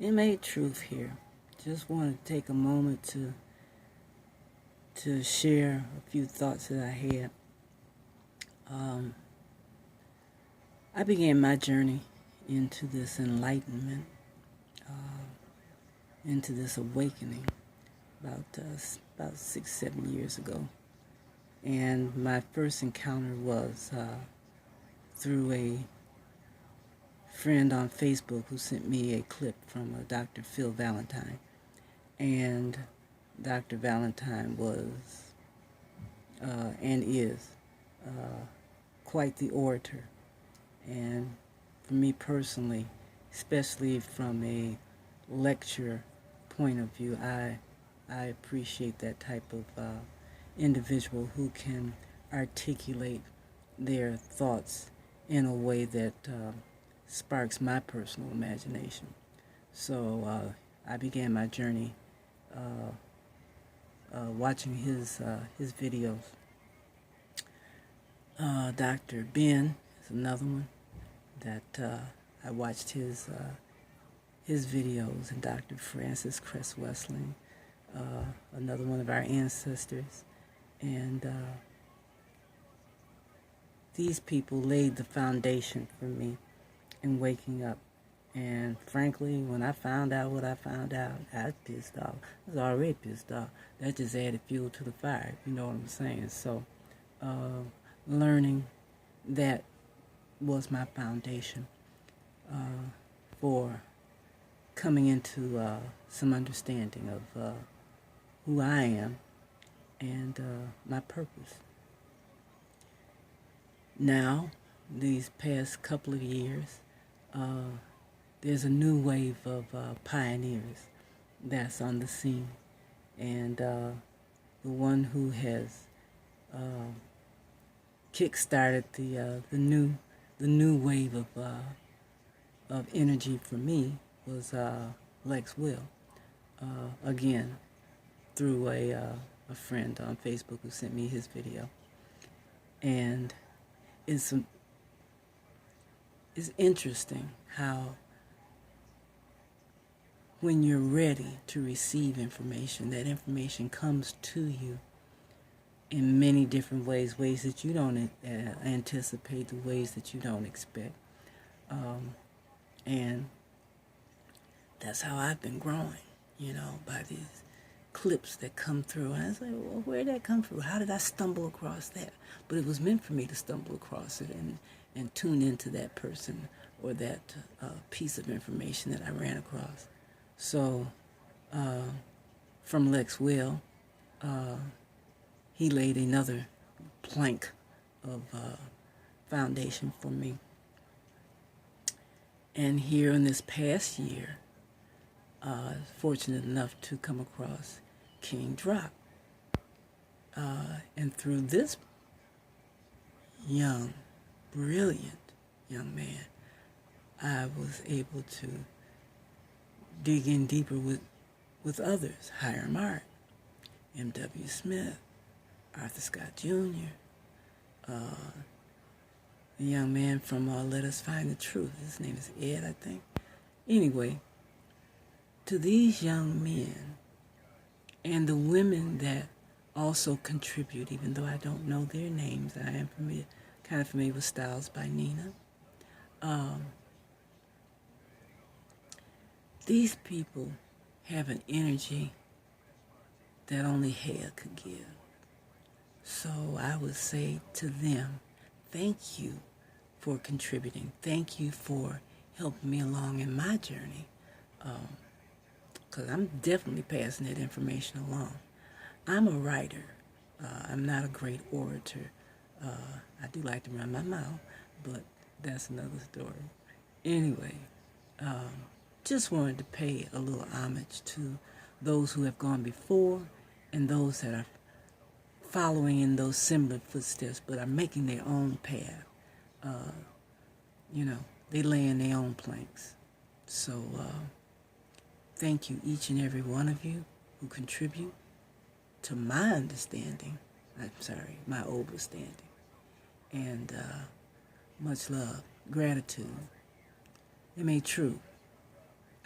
Inmate Truth here. Just want to take a moment to share a few thoughts that I had. I began my journey into this enlightenment, into this awakening about 6-7 years ago, and my first encounter was through a friend on Facebook who sent me a clip from Dr. Phil Valentine. And Dr. Valentine was and is quite the orator. And for me personally, especially from a lecture point of view, I appreciate that type of individual who can articulate their thoughts in a way that sparks my personal imagination. So I began my journey watching his videos. Dr. Ben is another one that I watched his videos, and Dr. Francis Cress Wessling, another one of our ancestors, and these people laid the foundation for me in waking up. And frankly, when I found out what I found out, I was pissed off. I was already pissed off. That just added fuel to the fire, you know what I'm saying? So, learning that was my foundation for coming into some understanding of who I am and my purpose. Now, these past couple of years, there's a new wave of pioneers that's on the scene, and the one who has kick-started the new wave of energy for me was Lex Will, again through a friend on Facebook who sent me his video, and it's interesting how when you're ready to receive information, that information comes to you in many different ways that you don't anticipate, the ways that you don't expect. And that's how I've been growing, by these clips that come through. And I was like, well, where did that come from? How did I stumble across that? But it was meant for me to stumble across it and tune into that person or that piece of information that I ran across. So, from Lex Will, he laid another plank of foundation for me. And here in this past year, fortunate enough to come across King Drop. And through this young, brilliant young man, I was able to dig in deeper with others. Hiram Art, M.W. Smith, Arthur Scott Jr., the young man from Let Us Find the Truth. His name is Ed, I think. Anyway, to these young men and the women that also contribute, even though I don't know their names, I am kind of familiar with Styles by Nina. These people have an energy that only hell could give. So I would say to them, thank you for contributing. Thank you for helping me along in my journey. Because I'm definitely passing that information along. I'm a writer. I'm not a great orator. I do like to run my mouth, but that's another story. Anyway, just wanted to pay a little homage to those who have gone before and those that are following in those similar footsteps but are making their own path. They lay in their own planks. So thank you, each and every one of you who contribute to my understanding. My overstanding. And much love, gratitude. It may true.